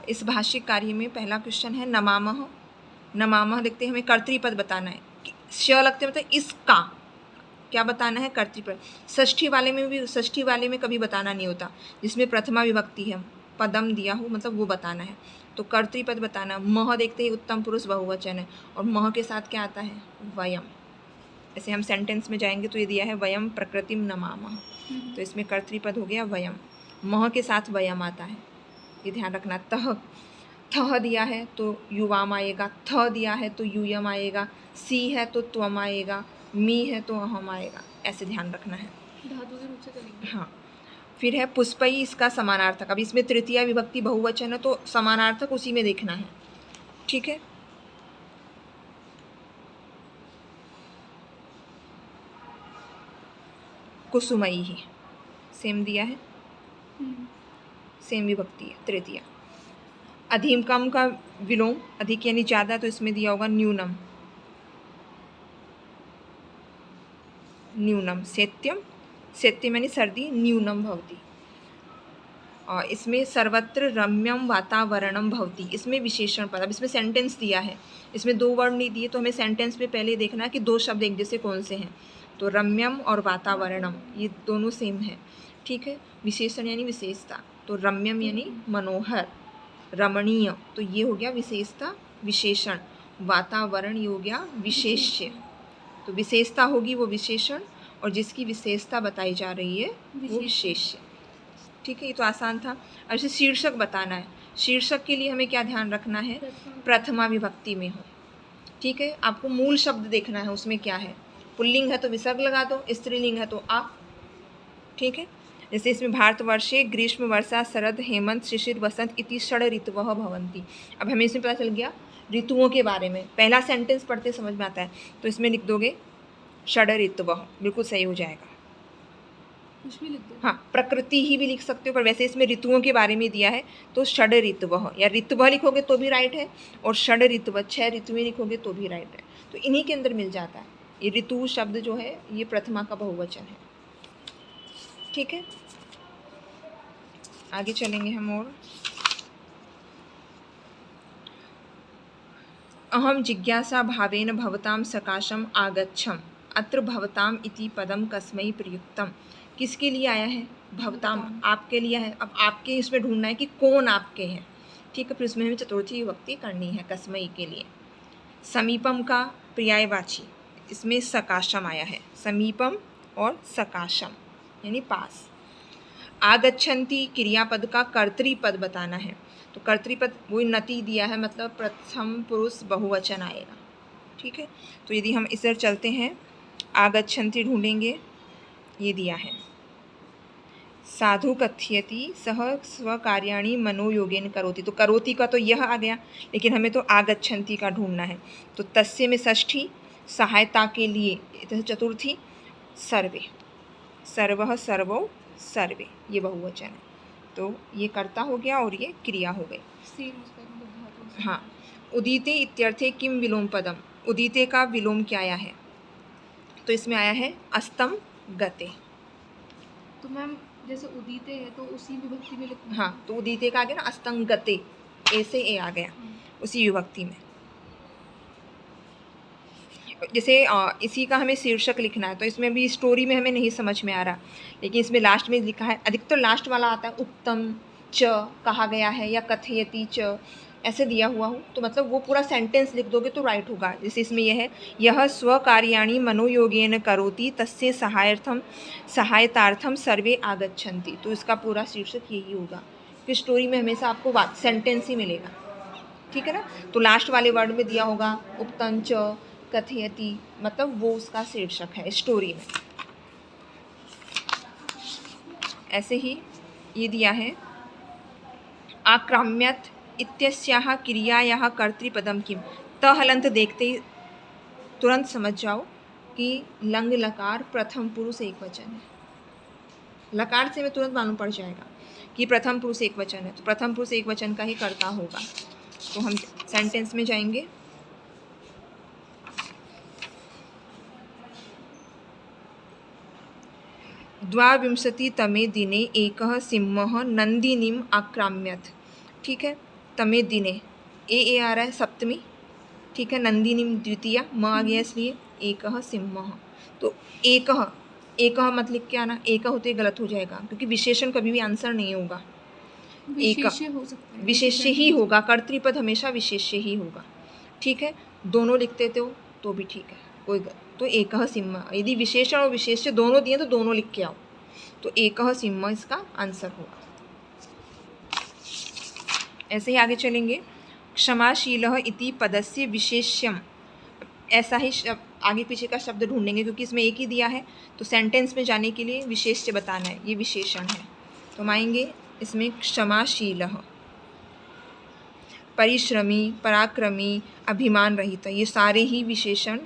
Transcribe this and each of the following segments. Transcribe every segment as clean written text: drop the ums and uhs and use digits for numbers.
इस भाषिक कार्य में पहला क्वेश्चन है नमामः। नमामः देखते हैं, हमें कर्तृपद बताना है। श लगते मतलब इसका क्या बताना है, कर्तृपद। षष्ठी वाले में कभी बताना नहीं होता, जिसमें प्रथमा विभक्ति है, पदम दिया हो मतलब वो बताना है। तो कर्तृपद बताना। मह देखते हैं उत्तम पुरुष बहुवचन है, और मह के साथ क्या आता है, वयम। ऐसे हम सेंटेंस में जाएंगे तो ये दिया है वयम प्रकृतिम नमामः, तो इसमें कर्तृपद हो गया वयम। मह के साथ वयम आता है, ये ध्यान रखना। तह, थह दिया है तो युवाम आएगा, थ दिया है तो यूयम आएगा, सी है तो त्वम आएगा, मी है तो अहम आएगा, ऐसे ध्यान रखना है। धातु के रूप से करेंगे। हाँ, फिर है पुष्पई, इसका समानार्थक। अब इसमें तृतीया विभक्ति बहुवचन है तो समानार्थक उसी में देखना है, ठीक है। कुसुमई ही सेम दिया है, सेम विभक्ति है, तृतीया। अधिकम का विलोम, अधिक यानी ज़्यादा, तो इसमें दिया होगा न्यूनम। न्यूनम शैत्यम, शैत्यम यानी सर्दी, न्यूनम भवति। और इसमें सर्वत्र रम्यम वातावरणम भवति, इसमें विशेषण पद। अब इसमें सेंटेंस दिया है, इसमें दो वर्ड नहीं दिए, तो हमें सेंटेंस में पहले देखना है कि दो शब्द एक जैसे कौन से हैं। तो रम्यम और वातावरणम ये दोनों सेम है, ठीक है। विशेषण यानी विशेषता, तो रम्यम यानी मनोहर, रमणीय, तो ये हो गया विशेषता विशेषण। वातावरण ये हो गया विशेष्य, तो विशेषता होगी वो विशेषण, और जिसकी विशेषता बताई जा रही है वो विशेष्य, ठीक है। ये तो आसान था। अब इसे शीर्षक बताना है। शीर्षक के लिए हमें क्या ध्यान रखना है, प्रथमा विभक्ति में हो, ठीक है। आपको मूल शब्द देखना है उसमें क्या है। पुल्लिंग है तो विसर्ग लगा दो, स्त्रीलिंग है तो आ, ठीक है। जैसे इसमें भारतवर्षे ग्रीष्म वर्षा शरद हेमंत शिशिर वसंत इति षड ऋतवः भवन्ति। अब हमें इसमें पता चल गया ऋतुओं के बारे में, पहला सेंटेंस पढ़ते समझ में आता है, तो इसमें लिख दोगे षड ऋतवः, बिल्कुल सही हो जाएगा। कुछ भी लिख दो। हाँ, प्रकृति ही भी लिख सकते हो, पर वैसे इसमें ऋतुओं के बारे में दिया है, तो षड ऋतवः या ऋतवः लिखोगे तो भी राइट है, और षड ऋतवः 6 ऋतुएं लिखोगे तो भी राइट है। तो इन्हीं के अंदर मिल जाता है। ये ऋतु शब्द जो है ये प्रथमा का बहुवचन है, ठीक है। आगे चलेंगे हम और। अहम जिज्ञासा भावेन भवताम सकाशम आगच्छम, अत्र भवताम इति पदम कस्मै प्रयुक्तम। किसके लिए आया है, भवताम, आपके लिए है। अब आपके इसमें ढूंढना है कि कौन आपके हैं, ठीक है। फिर उसमें हमें चतुर्थी विभक्ति करनी है कस्मै के लिए। समीपम का पर्यायवाची, इसमें सकाशम आया है, समीपम और सकाशम यानी पास। आगच्छन्ति क्रियापद का कर्तृपद बताना है, तो कर्तृपद वही नति दिया है, मतलब प्रथम पुरुष बहुवचन आएगा, ठीक है। तो यदि हम इस तरह चलते हैं, आगच्छन्ति ढूंढेंगे, ये दिया है साधु कथयति सह स्वकार्याणि मनोयोगेन करोति, तो करोति का तो यह आ गया, लेकिन हमें तो आगच्छन्ति का ढूंढना है। तो तस्य में षष्ठी, सहायता के लिए चतुर्थी, सर्वे, सर्वः सर्वौ सर्वे, ये बहुवचन है, तो ये कर्ता हो गया और ये क्रिया हो गई। सेम उसका मतलब धातु। हाँ, उदिते इत्यर्थे किम विलोम पदम, उदिते का विलोम क्या आया है, तो इसमें आया है अस्तम गते। तो मैम जैसे उदिते है तो उसी विभक्ति में लिखना। हाँ, तो उदिते का आ गया ना अस्तम गते, ए से ए आ गया उसी विभक्ति में। जैसे इसी का हमें शीर्षक लिखना है, तो इसमें भी स्टोरी में हमें नहीं समझ में आ रहा, लेकिन इसमें लास्ट में लिखा है, अधिकतर लास्ट वाला आता है उत्तम च कहा गया है, या कथयति च ऐसे दिया हुआ हो, तो मतलब वो पूरा सेंटेंस लिख दोगे तो राइट होगा। जैसे इसमें यह है, यह स्वकार्याणि मनोयोगेन करोति तस्य सहायतार्थम सर्वे आगच्छन्ति, तो इसका पूरा शीर्षक यही होगा कि स्टोरी में हमेशा आपको सेंटेंस ही मिलेगा, ठीक है ना। तो लास्ट वाले वर्ड में दिया होगा उत्तम च कथयति, मतलब वो उसका शीर्षक है स्टोरी में। ऐसे ही ये दिया है आक्राम्यत इत्यस्याः क्रियायाः कर्तृपदम किम, त हलंत देखते ही तुरंत समझ जाओ कि लंग लकार प्रथम पुरुष एक वचन है। लकार से हमें तुरंत मालूम पड़ जाएगा कि प्रथम पुरुष एक वचन है, तो प्रथम पुरुष एक वचन का ही कर्ता होगा। तो हम सेंटेंस में जाएंगे, द्वाविंशतितमे दिने एकः सिंहः नन्दिनीम् आक्राम्यत, ठीक है। तमे दिने, ए आ रहा है सप्तमी, ठीक है। नंदिनी द्वितीया, म आ गया इसलिए एकः सिंहः। तो एकः मत लिख के आना, एकः होते गलत हो जाएगा क्योंकि विशेषण कभी भी आंसर नहीं होगा। विशेष्य हो सकता है, विशेष्य ही होगा, कर्तृपद हमेशा विशेष्य ही होगा, ठीक है। दोनों लिखते तो भी ठीक है, तो एकः सिंह, यदि विशेषण और विशेष्य दोनों दिए तो दोनों लिख के आओ, तो एकः सिंह इसका आंसर होगा। ऐसे ही आगे चलेंगे। क्षमाशीलः इति पदस्य विशेष्यम, ऐसा ही आगे पीछे का शब्द ढूंढेंगे क्योंकि इसमें एक ही दिया है, तो सेंटेंस में जाने के लिए विशेष्य बताना है, ये विशेषण है। तो हम आएंगे इसमें क्षमाशीलः, परिश्रमी, पराक्रमी, अभिमान रहित, ये सारे ही विशेषण।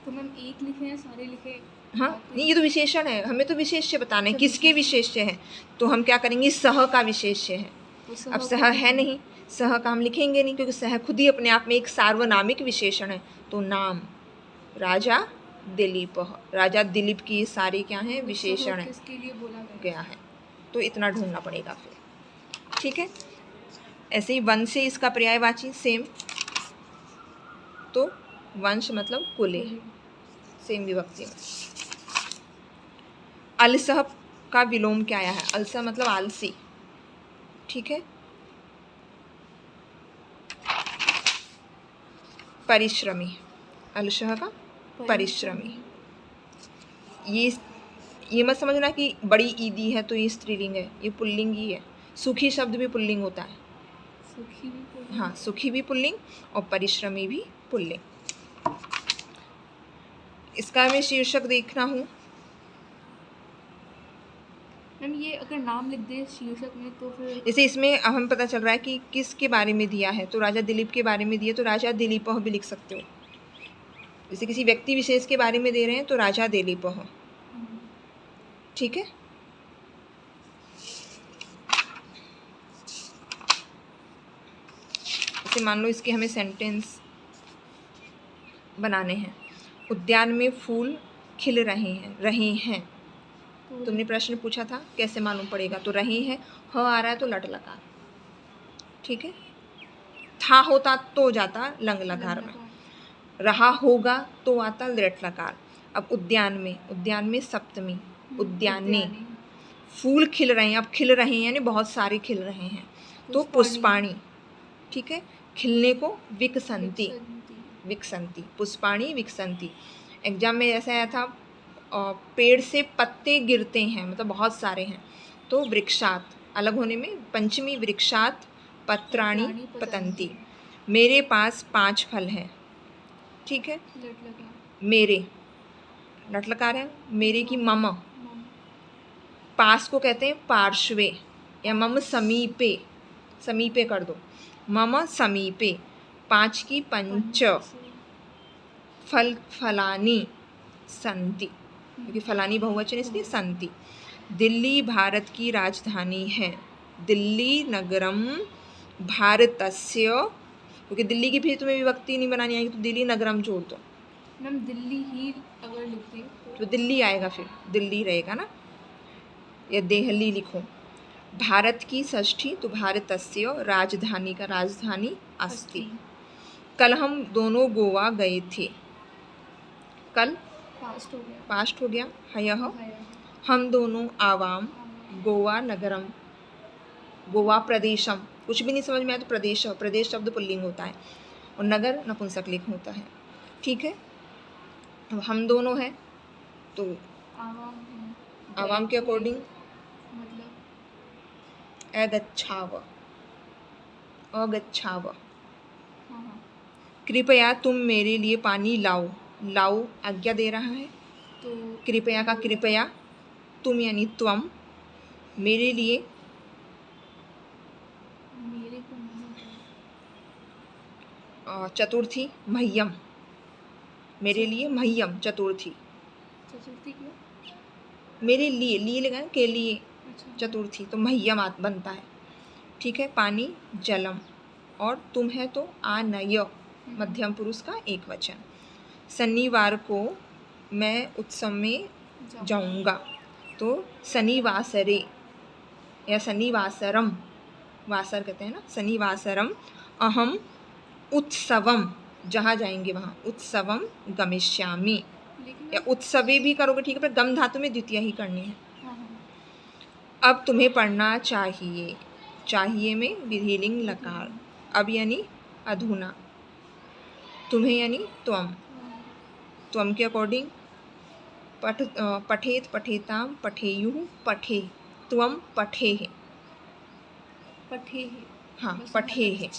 तो मैम एक लिखे हैं, सारे लिखे? हाँ नहीं, ये तो विशेषण है, हमें तो विशेष्य बताना है किसके विशेष्य है, तो हम क्या करेंगे, सह का विशेष्य है। अब सह है नहीं, सह का हम लिखेंगे नहीं क्योंकि सह खुद ही अपने आप में एक सार्वनामिक विशेषण है। तो नाम राजा दिलीप, राजा दिलीप की सारे क्या हैं, विशेषण है, किसके लिए बोला गया है, तो इतना ढूंढना पड़ेगा फिर, ठीक है। ऐसे ही वंश से इसका पर्यायवाची सेम, तो वंश मतलब कुले, सेम विभक्ति में। अलसह का विलोम क्या आया है, अलसह मतलब आलसी, ठीक है। परिश्रमी, अलसह का परिश्रमी, ये मत समझना कि बड़ी ईदी है तो ये स्त्रीलिंग है, ये पुल्लिंग ही है। सुखी शब्द भी पुल्लिंग होता है, सुखी भी पुल्लिंग। हाँ, सुखी भी पुल्लिंग और परिश्रमी भी पुल्लिंग। इसका मैं शीर्षक देखना हूँ। मैम ये अगर नाम लिख दे शीर्षक में तो फिर, जैसे इसमें हम पता चल रहा है कि किसके बारे में दिया है, तो राजा दिलीप के बारे में दिया तो राजा दिलीपः भी लिख सकते हो। जैसे किसी व्यक्ति विशेष के बारे में दे रहे हैं तो राजा दिलीपः, ठीक है। जैसे मान लो इसके हमें सेंटेंस बनाने हैं। उद्यान में फूल खिल रहे हैं। तुमने प्रश्न पूछा था कैसे मालूम पड़ेगा, तो रहे हैं, ह आ रहा है तो लट लकार, ठीक है। था होता तो जाता लंग लकार में, रहा होगा तो आता लट लकार। अब उद्यान में सप्तमी, उद्याने, फूल खिल रहे हैं, अब खिल रहे हैं यानी बहुत सारे खिल रहे हैं, तो पुष्पाणी, ठीक है। खिलने को विकसंती, विकसंती, पुष्पाणी विकसंती। एग्जाम में ऐसा आया था, पेड़ से पत्ते गिरते हैं, मतलब बहुत सारे हैं, तो वृक्षात, अलग होने में पंचमी, वृक्षात पत्राणि पतंती। मेरे पास 5 फल हैं, ठीक है। मेरे, लट लकार है, मेरे की मम, पास को कहते हैं पार्श्वे, या मम समीपे, समीपे कर दो, मम समीपे। 5 की पंच, फल फलानी संति, क्योंकि फलानी बहुवचन इसलिए संति। दिल्ली भारत की राजधानी है, दिल्ली नगरम भारतस्य, क्योंकि दिल्ली की भी तुम्हें विभक्ति नहीं बनानी आएगी तो दिल्ली नगरम जोड़ दो। मैम दिल्ली ही अगर लिखते तो दिल्ली आएगा, फिर दिल्ली रहेगा ना, या देहली लिखो। भारत की षष्ठी तो भारतस्य, राजधानी का राजधानी अस्ति। कल हम दोनों गोवा गए थे, कल पास्ट हो गया, हयः हम दोनों आवाम गोवा नगरम, गोवा प्रदेशम, कुछ भी नहीं समझ में आया तो प्रदेश, प्रदेश शब्द पुल्लिंग होता है और नगर नपुंसकलिंग होता है, ठीक है। अब हम दोनों हैं तो आवाम के अकॉर्डिंग मतलब अगच्छाव, अगच्छाव। कृपया तुम मेरे लिए पानी लाओ, लाओ आज्ञा दे रहा है, तो कृपया का कृपया, तुम यानी त्वम, मेरे लिए, मेरे को चतुर्थी मह्यम, मेरे लिए मह्यम, चतुर्थी, चतुर्थी क्यों, मेरे लिए लगा के लिए, अच्छा, चतुर्थी तो मह्यम बनता है, ठीक है। पानी जलम, और तुम है तो आनय, मध्यम पुरुष का एक वचन। शनिवार को मैं उत्सव में जाऊंगा, तो शनिवासरे या शनिवासरम, वासर कहते हैं ना, शनिवासरम अहम उत्सवम, जहाँ जाएंगे वहाँ, उत्सवम गमिष्यामि, लेकिन या उत्सवे भी करोगे ठीक है, पर गम धातु में द्वितीय ही करनी है। हाँ हाँ अब तुम्हें पढ़ना चाहिए, चाहिए में विधिलिंग लकार, अब यानी अधुना, तुम्हें यानी त्वम, हाँ, त्वम के अकॉर्डिंग पठेत पठेताम पठेयुः पठे, त्वम पठे है, पठे है। हाँ बस पठे मतलब है,